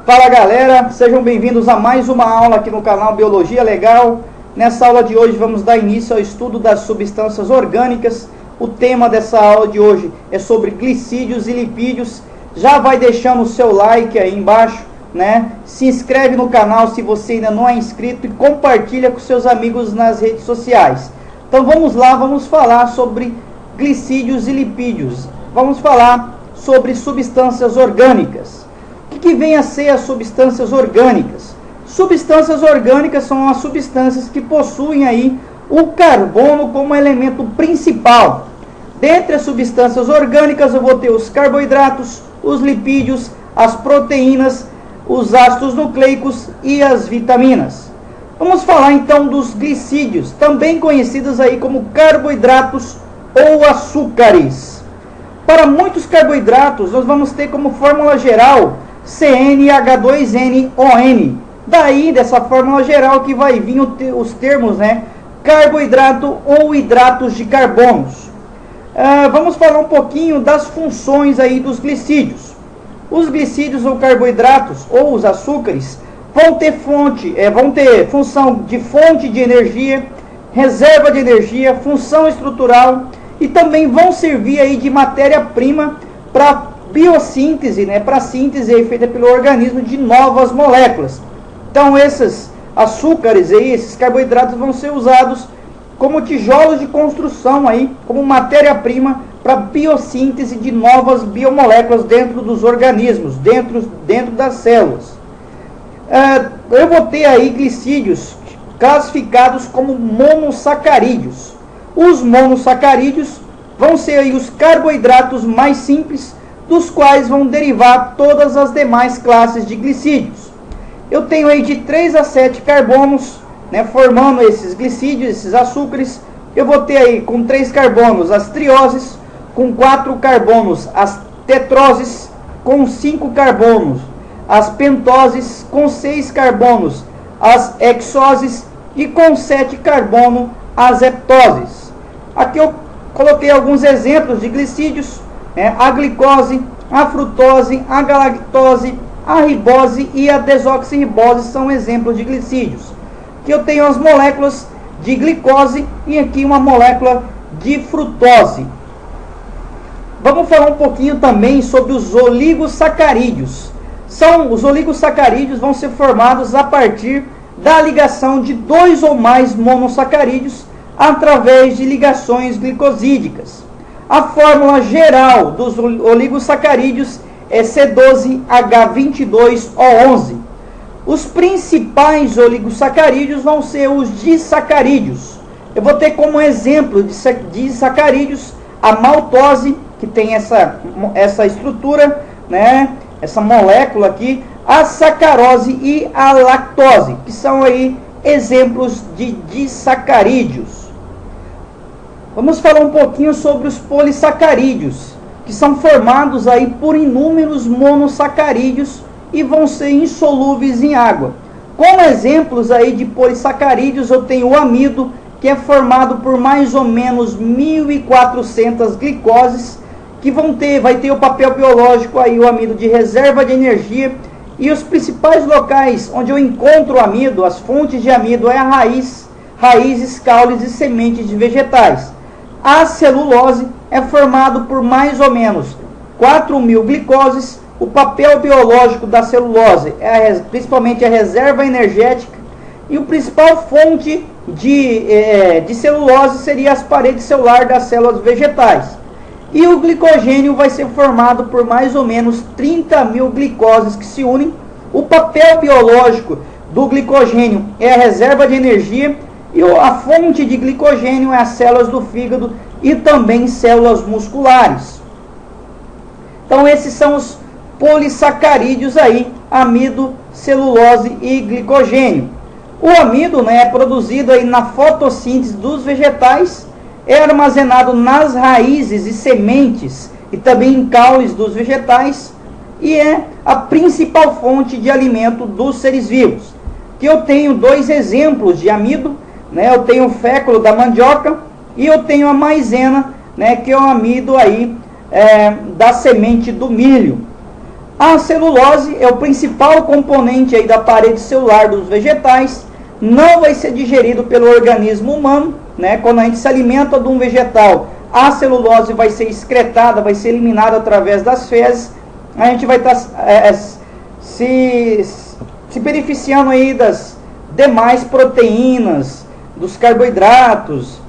Fala galera, sejam bem-vindos a mais uma aula aqui no canal Biologia Legal. Nessa aula de hoje vamos dar início ao estudo das substâncias orgânicas. O tema dessa aula de hoje é sobre glicídios e lipídios. Já vai deixando o seu like aí embaixo, né? Se inscreve no canal se você ainda não é inscrito e compartilha com seus amigos nas redes sociais. Então vamos lá, vamos falar sobre glicídios e lipídios. Vamos falar sobre substâncias orgânicas. O que vem a ser as substâncias orgânicas? Substâncias orgânicas são as substâncias que possuem aí o carbono como elemento principal. Dentre as substâncias orgânicas eu vou ter os carboidratos, os lipídios, as proteínas, os ácidos nucleicos e as vitaminas. Vamos falar então dos glicídios, também conhecidos aí como carboidratos ou açúcares. Para muitos carboidratos nós vamos ter como fórmula geral CnH2nON. Daí, dessa fórmula geral, que vai vir os termos, né? Carboidrato ou hidratos de carbonos. Vamos falar um pouquinho das funções aí dos glicídios. Os glicídios ou carboidratos ou os açúcares vão ter função de fonte de energia, reserva de energia, função estrutural e também vão servir aí de matéria-prima para biossíntese, né, para a síntese feita pelo organismo de novas moléculas. Então esses açúcares aí, esses carboidratos vão ser usados como tijolos de construção aí, como matéria-prima para biossíntese de novas biomoléculas dentro dos organismos, dentro das células. Eu vou ter aí glicídios classificados como monossacarídeos. Os monossacarídeos vão ser aí os carboidratos mais simples, dos quais vão derivar todas as demais classes de glicídios. Eu tenho aí de 3 a 7 carbonos, né, formando esses glicídios, esses açúcares. Eu vou ter aí com 3 carbonos as trioses, com 4 carbonos as tetroses, com 5 carbonos as pentoses, com 6 carbonos as hexoses e com 7 carbonos as heptoses. Aqui eu coloquei alguns exemplos de glicídios. A glicose, a frutose, a galactose, a ribose e a desoxirribose são exemplos de glicídios. Aqui eu tenho as moléculas de glicose e aqui uma molécula de frutose. Vamos falar um pouquinho também sobre os oligosacarídeos. Os oligosacarídeos vão ser formados a partir da ligação de 2 ou mais monossacarídeos através de ligações glicosídicas. A fórmula geral dos oligosacarídeos é C12H22O11. Os principais oligosacarídeos vão ser os disacarídeos. Eu vou ter como exemplo de disacarídeos a maltose, que tem essa estrutura, né? Essa molécula aqui, a sacarose e a lactose, que são aí exemplos de disacarídeos. Vamos falar um pouquinho sobre os polissacarídeos, que são formados aí por inúmeros monossacarídeos e vão ser insolúveis em água. Como exemplos aí de polissacarídeos, eu tenho o amido, que é formado por mais ou menos 1.400 glicoses, que vai ter o papel biológico aí, o amido de reserva de energia. E os principais locais onde eu encontro o amido, as fontes de amido, é a raízes, caules e sementes de vegetais. A celulose é formado por mais ou menos 4.000 glicoses. O papel biológico da celulose é principalmente a reserva energética. E o principal fonte de celulose seria as paredes celulares das células vegetais. E o glicogênio vai ser formado por mais ou menos 30.000 glicoses que se unem. O papel biológico do glicogênio é a reserva de energia. E a fonte de glicogênio é as células do fígado e também células musculares. Então esses são os polissacarídeos aí, amido, celulose e glicogênio. O amido, né, é produzido aí na fotossíntese dos vegetais, é armazenado nas raízes e sementes e também em caules dos vegetais e é a principal fonte de alimento dos seres vivos. Que eu tenho 2 exemplos de amido. Eu tenho o féculo da mandioca e eu tenho a maisena, que é o amido aí da semente do milho. A celulose é o principal componente aí da parede celular dos vegetais, não vai ser digerido pelo organismo humano, né? Quando a gente se alimenta de um vegetal, a celulose vai ser excretada, vai ser eliminada através das fezes, a gente vai estar se beneficiando aí das demais proteínas, dos carboidratos,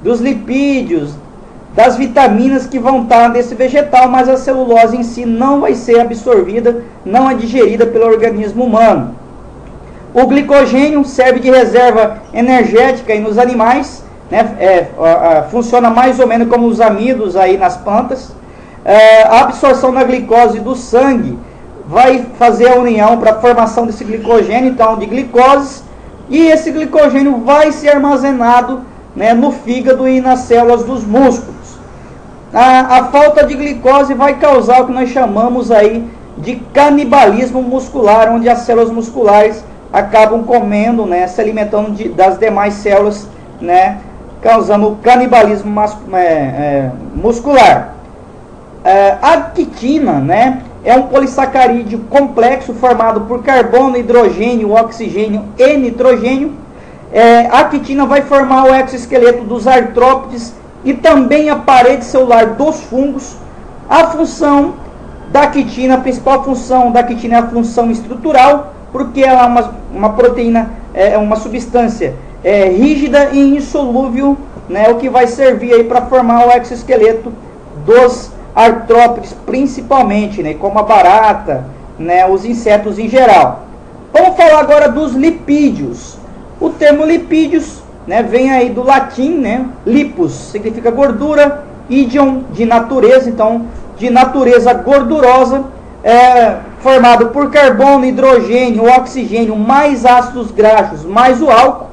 dos lipídios, das vitaminas que vão estar nesse vegetal, mas a celulose em si não vai ser absorvida, não é digerida pelo organismo humano. O glicogênio serve de reserva energética aí nos animais, né? Funciona mais ou menos como os amidos aí nas plantas. A absorção da glicose do sangue vai fazer a união para a formação desse glicogênio, então de glicose, e esse glicogênio vai ser armazenado, né, no fígado e nas células dos músculos. A falta de glicose vai causar o que nós chamamos aí de canibalismo muscular, onde as células musculares acabam comendo, né, se alimentando das demais células, né, causando canibalismo muscular. A quitina, né, é um polissacarídeo complexo formado por carbono, hidrogênio, oxigênio e nitrogênio. A quitina vai formar o exoesqueleto dos artrópodes e também a parede celular dos fungos. A função da quitina, a principal função da quitina é a função estrutural, porque ela é uma proteína, uma substância rígida e insolúvel, né, o que vai servir aí para formar o exoesqueleto dos artrópodes principalmente, né, como a barata, né, os insetos em geral. Vamos falar agora dos lipídios. O termo lipídios, né, vem aí do latim, né, lipos significa gordura, idion de natureza, então de natureza gordurosa, formado por carbono, hidrogênio, oxigênio, mais ácidos graxos, mais o álcool.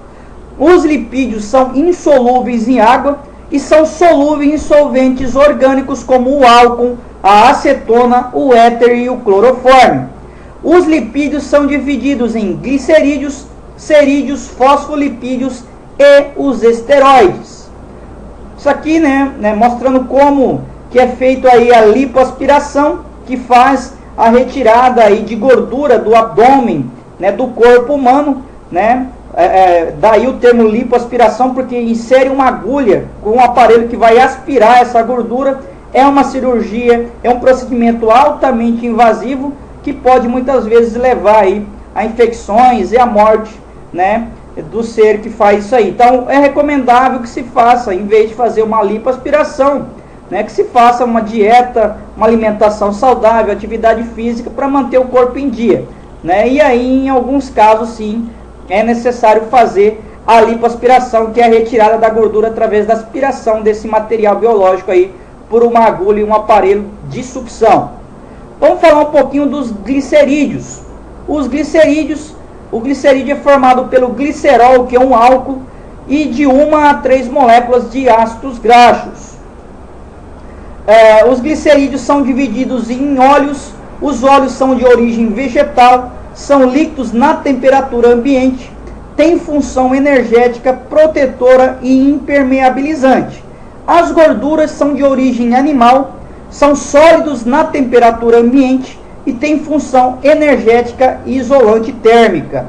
Os lipídios são insolúveis em água e são solúveis em solventes orgânicos como o álcool, a acetona, o éter e o cloroforme. Os lipídios são divididos em glicerídeos, cerídeos, fosfolipídios e os esteroides. Isso aqui, né, mostrando como que é feito aí a lipoaspiração, que faz a retirada aí de gordura do abdômen, né, do corpo humano, né? Daí o termo lipoaspiração, porque insere uma agulha com um aparelho que vai aspirar essa gordura. É uma cirurgia, é um procedimento altamente invasivo que pode muitas vezes levar aí a infecções e a morte, né, do ser que faz isso aí. Então é recomendável que se faça, em vez de fazer uma lipoaspiração, né, que se faça uma dieta, uma alimentação saudável, atividade física para manter o corpo em dia, né? E aí em alguns casos sim é necessário fazer a lipoaspiração, que é a retirada da gordura através da aspiração desse material biológico aí por uma agulha e um aparelho de sucção. Vamos falar um pouquinho dos glicerídeos. Os glicerídeos, o glicerídeo é formado pelo glicerol, que é um álcool, e de 1 a 3 moléculas de ácidos graxos. Os glicerídeos são divididos em óleos. Os óleos são de origem vegetal, são líquidos na temperatura ambiente, têm função energética, protetora e impermeabilizante. As gorduras são de origem animal, são sólidos na temperatura ambiente e têm função energética e isolante térmica.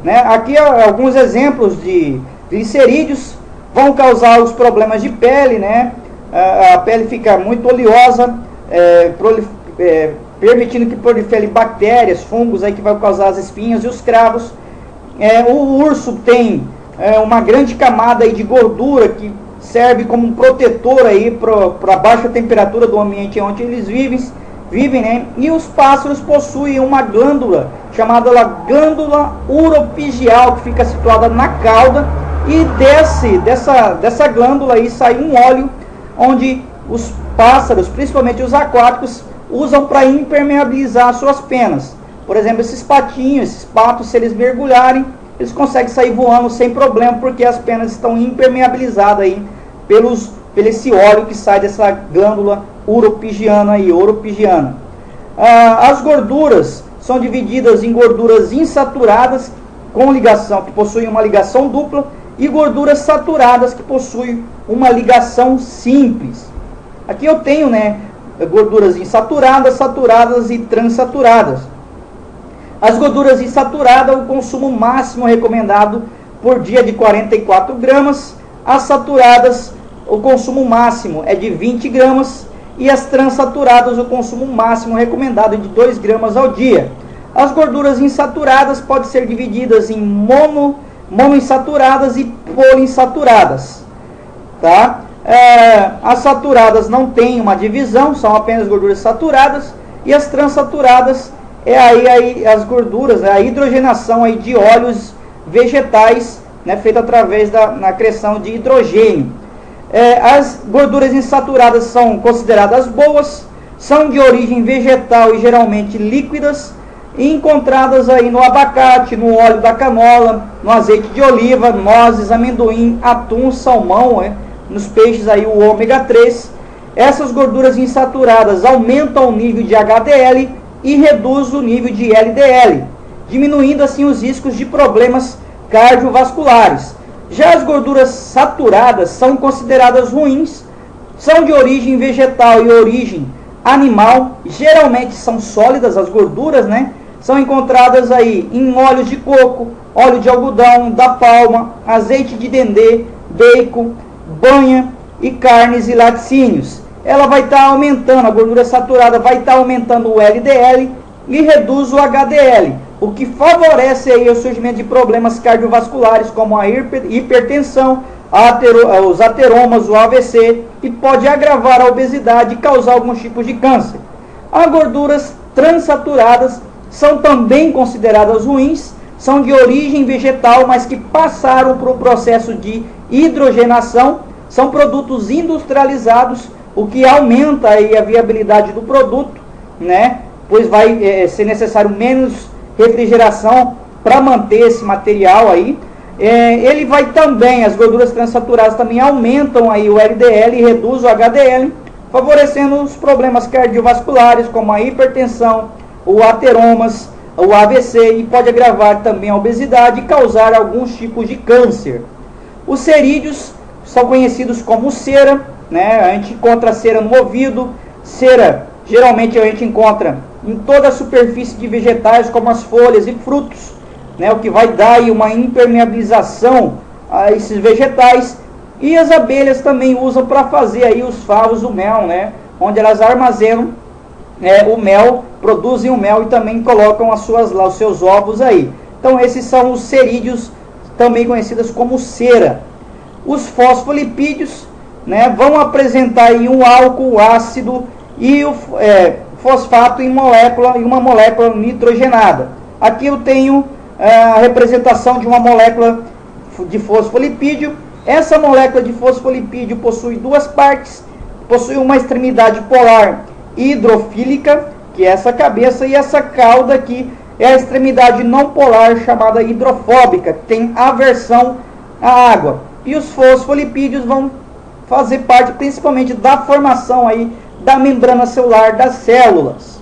Né? Aqui alguns exemplos de glicerídeos vão causar os problemas de pele, né? A pele fica muito oleosa, permitindo que prolifere bactérias, fungos aí que vai causar as espinhas e os cravos. O urso tem uma grande camada aí de gordura que serve como um protetor aí para a baixa temperatura do ambiente onde eles vivem, né? E os pássaros possuem uma glândula chamada glândula uropigial, que fica situada na cauda, e dessa glândula aí sai um óleo onde os pássaros, principalmente os aquáticos, usam para impermeabilizar suas penas. Por exemplo, esses patinhos, esses patos, se eles mergulharem, eles conseguem sair voando sem problema, porque as penas estão impermeabilizadas aí pelo esse óleo que sai dessa glândula uropigiana e oropigiana. As gorduras são divididas em gorduras insaturadas com ligação, que possuem uma ligação dupla, e gorduras saturadas que possuem uma ligação simples. Aqui eu tenho, né, gorduras insaturadas, saturadas e transaturadas. As gorduras insaturadas, o consumo máximo recomendado por dia de 44 gramas. As saturadas, o consumo máximo é de 20 gramas. E as transaturadas, o consumo máximo recomendado é de 2 gramas ao dia. As gorduras insaturadas podem ser divididas em monoinsaturadas e poliinsaturadas. Tá? As saturadas não têm uma divisão, são apenas gorduras saturadas. E as transaturadas é aí as gorduras, a hidrogenação aí de óleos vegetais, né, feita através da criação de hidrogênio. As gorduras insaturadas são consideradas boas, são de origem vegetal e geralmente líquidas, e encontradas aí no abacate, no óleo da canola, no azeite de oliva, nozes, amendoim, atum, salmão, nos peixes aí o ômega 3. Essas gorduras insaturadas aumentam o nível de HDL e reduz o nível de LDL, diminuindo assim os riscos de problemas cardiovasculares. Já as gorduras saturadas são consideradas ruins, são de origem vegetal e origem animal, geralmente são sólidas as gorduras, né? São encontradas aí em óleos de coco, óleo de algodão, da palma, azeite de dendê, bacon, banha e carnes e laticínios. Ela vai estar aumentando, a gordura saturada vai estar aumentando o LDL e reduz o HDL, o que favorece aí o surgimento de problemas cardiovasculares como a hipertensão, os ateromas, o AVC, e pode agravar a obesidade e causar alguns tipos de câncer. As gorduras transaturadas são também consideradas ruins, são de origem vegetal, mas que passaram por um processo de hidrogenação, são produtos industrializados, o que aumenta aí a viabilidade do produto, né? Pois vai ser necessário menos refrigeração para manter esse material aí. Ele vai também, as gorduras transaturadas também aumentam aí o LDL e reduz o HDL, favorecendo os problemas cardiovasculares como a hipertensão, o ateromas, o AVC, e pode agravar também a obesidade e causar alguns tipos de câncer. Os cerídeos são conhecidos como cera, né? A gente encontra cera no ouvido, cera geralmente a gente encontra em toda a superfície de vegetais como as folhas e frutos, né? O que vai dar aí uma impermeabilização a esses vegetais. E as abelhas também usam para fazer aí os favos, o mel, né? Onde elas armazenam o mel, produzem o mel e também colocam os seus ovos aí. Então esses são os cerídeos, também conhecidos como cera. Os fosfolipídios, né, vão apresentar aí um álcool ácido e o fosfato em uma molécula nitrogenada. Aqui eu tenho a representação de uma molécula de fosfolipídio. Essa molécula de fosfolipídio possui duas partes, possui uma extremidade polar hidrofílica, que é essa cabeça, e essa cauda aqui é a extremidade não polar chamada hidrofóbica, que tem aversão à água. E os fosfolipídios vão fazer parte principalmente da formação aí da membrana celular das células.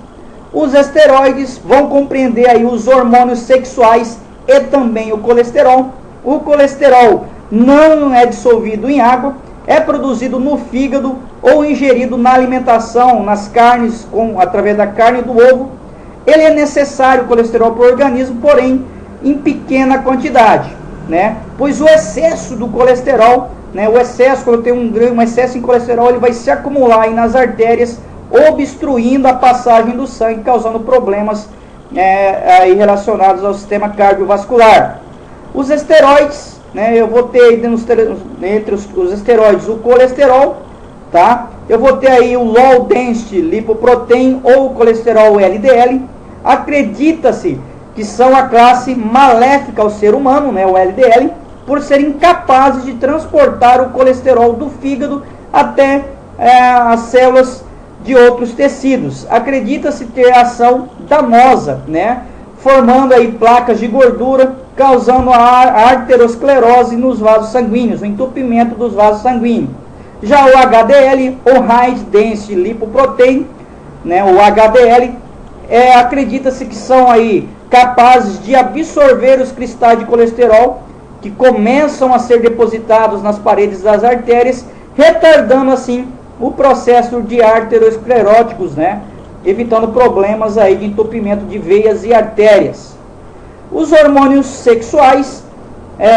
Os esteroides vão compreender aí os hormônios sexuais e também o colesterol. O colesterol não é dissolvido em água, é produzido no fígado ou ingerido na alimentação, nas carnes, através da carne e do ovo. Ele é necessário, o colesterol, para o organismo, porém em pequena quantidade, né? Pois o excesso do colesterol, né, o excesso, quando tem um excesso em colesterol, ele vai se acumular aí nas artérias, obstruindo a passagem do sangue, causando problemas aí relacionados ao sistema cardiovascular. Os esteroides, né, eu vou ter aí entre os esteroides o colesterol, tá? Eu vou ter aí o low density lipoprotein ou colesterol LDL. Acredita-se que são a classe maléfica ao ser humano, né, o LDL, por serem incapazes de transportar o colesterol do fígado até as células de outros tecidos. Acredita-se ter ação danosa, né, formando aí placas de gordura, causando a arteriosclerose nos vasos sanguíneos, o entupimento dos vasos sanguíneos. Já o HDL, o High Density Lipoprotein, né, o HDL, acredita-se que são aí capazes de absorver os cristais de colesterol que começam a ser depositados nas paredes das artérias, retardando assim o processo de arterioscleróticos, né? Evitando problemas aí de entupimento de veias e artérias. Os hormônios sexuais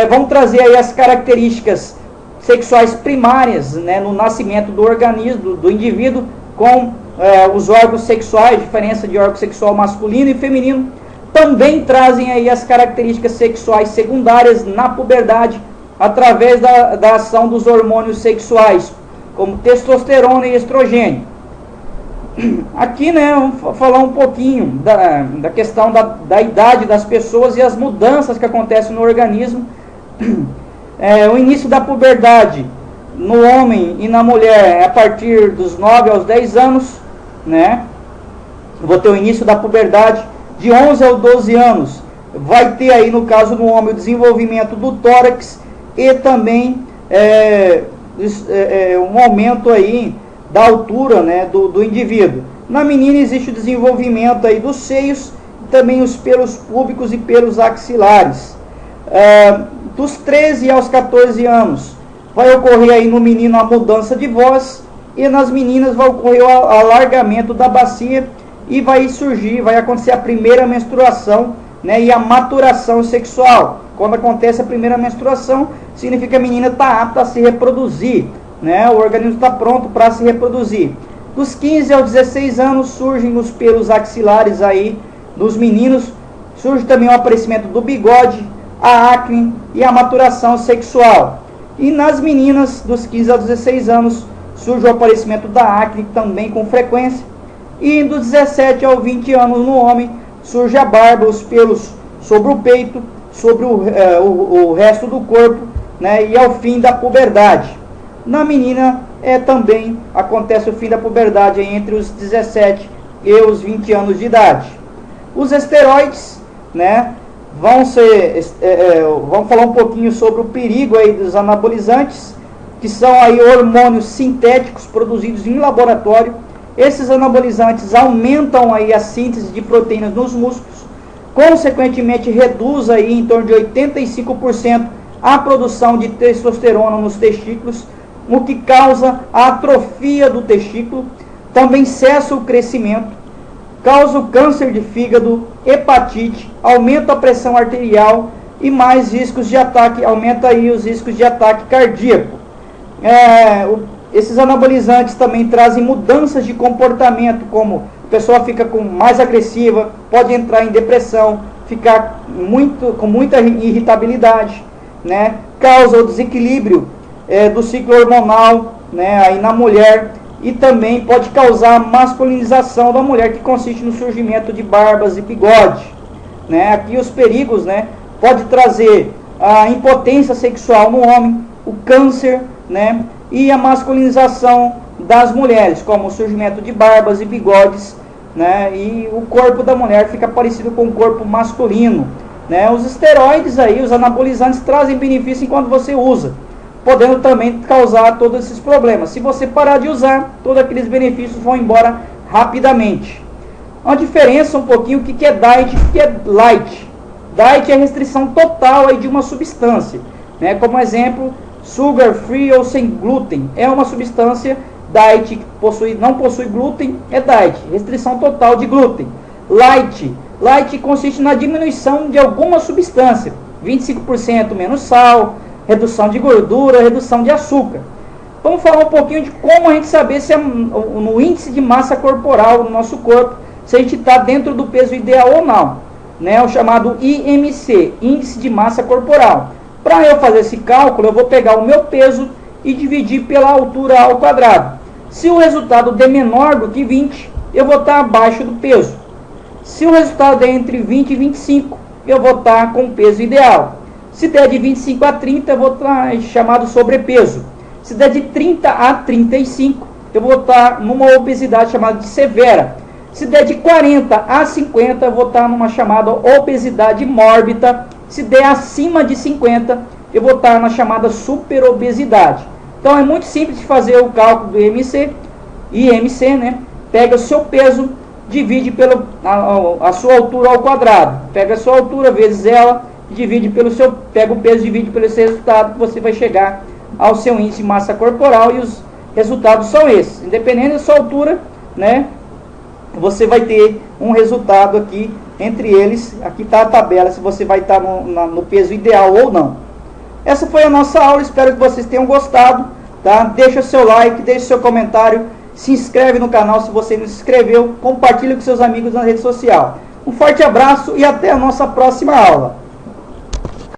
vão trazer aí as características sexuais primárias, né, no nascimento do organismo, do indivíduo, com os órgãos sexuais, diferença de órgão sexual masculino e feminino. Também trazem aí as características sexuais secundárias na puberdade, através da ação dos hormônios sexuais, como testosterona e estrogênio. Aqui, né, vamos falar um pouquinho da questão da idade das pessoas e as mudanças que acontecem no organismo. O início da puberdade no homem e na mulher é a partir dos 9 aos 10 anos, né? Vou ter o início da puberdade de 11 aos 12 anos. Vai ter aí, no caso no homem, o desenvolvimento do tórax e também um aumento aí da altura, né, do indivíduo. Na menina existe o desenvolvimento aí dos seios, também os pelos púbicos e pelos axilares. Dos 13 aos 14 anos vai ocorrer aí no menino a mudança de voz, e nas meninas vai ocorrer o alargamento da bacia e vai acontecer a primeira menstruação, né, e a maturação sexual. Quando acontece a primeira menstruação, significa que a menina está apta a se reproduzir, né, o organismo está pronto para se reproduzir. Dos 15 aos 16 anos surgem os pelos axilares aí dos meninos, surge também o aparecimento do bigode, a acne e a maturação sexual. E nas meninas, dos 15 aos 16 anos, surge o aparecimento da acne também com frequência. E dos 17 aos 20 anos no homem, surge a barba, os pelos sobre o peito, sobre o resto do corpo, né, e ao fim da puberdade. Na menina também acontece o fim da puberdade entre os 17 e os 20 anos de idade. Os esteroides, né, vamos falar um pouquinho sobre o perigo aí dos anabolizantes, que são aí hormônios sintéticos produzidos em laboratório. Esses anabolizantes aumentam aí a síntese de proteínas nos músculos, consequentemente reduz aí em torno de 85% a produção de testosterona nos testículos, o que causa a atrofia do testículo, também cessa o crescimento, causa o câncer de fígado, hepatite, aumenta a pressão arterial e mais riscos de ataque, aumenta aí os riscos de ataque cardíaco. Esses anabolizantes também trazem mudanças de comportamento, como a pessoa fica mais agressiva, pode entrar em depressão, ficar com muita irritabilidade, né? Causa o desequilíbrio do ciclo hormonal, né, aí na mulher, e também pode causar a masculinização da mulher, que consiste no surgimento de barbas e bigode, né? Aqui os perigos, né, pode trazer a impotência sexual no homem, o câncer, né, e a masculinização das mulheres, como o surgimento de barbas e bigodes, né, e o corpo da mulher fica parecido com o corpo masculino, né? Os esteroides aí, os anabolizantes, trazem benefício enquanto você usa, podendo também causar todos esses problemas. Se você parar de usar, todos aqueles benefícios vão embora rapidamente. Uma diferença um pouquinho, o que é diet e o que é light. Diet é restrição total aí de uma substância, né? Como exemplo, sugar free ou sem glúten é uma substância. Diet que não possui glúten é diet, restrição total de glúten. Light consiste na diminuição de alguma substância, 25% menos sal, redução de gordura, redução de açúcar. Vamos falar um pouquinho de como a gente saber se no índice de massa corporal do nosso corpo, se a gente está dentro do peso ideal ou não, né? O chamado IMC, índice de massa corporal. Para eu fazer esse cálculo, eu vou pegar o meu peso e dividir pela altura ao quadrado. Se o resultado der menor do que 20, eu vou estar abaixo do peso. Se o resultado der entre 20 e 25, eu vou estar com o peso ideal. Se der de 25 a 30, eu vou estar chamado sobrepeso. Se der de 30 a 35, eu vou estar numa obesidade chamada de severa. Se der de 40 a 50, eu vou estar numa chamada obesidade mórbida. Se der acima de 50, eu vou estar na chamada superobesidade. Então é muito simples de fazer o cálculo do IMC, né? Pega o seu peso, divide a sua altura ao quadrado. Pega a sua altura vezes ela, pega o peso, divide pelo seu resultado, você vai chegar ao seu índice de massa corporal, resultados são esses. Independente da sua altura, né, você vai ter um resultado aqui entre eles. Aqui está a tabela, se você vai estar no peso ideal ou não. Essa foi a nossa aula, espero que vocês tenham gostado, tá? Deixa seu like, deixa seu comentário, se inscreve no canal se você não se inscreveu, compartilha com seus amigos na rede social. Um forte abraço e até a nossa próxima aula.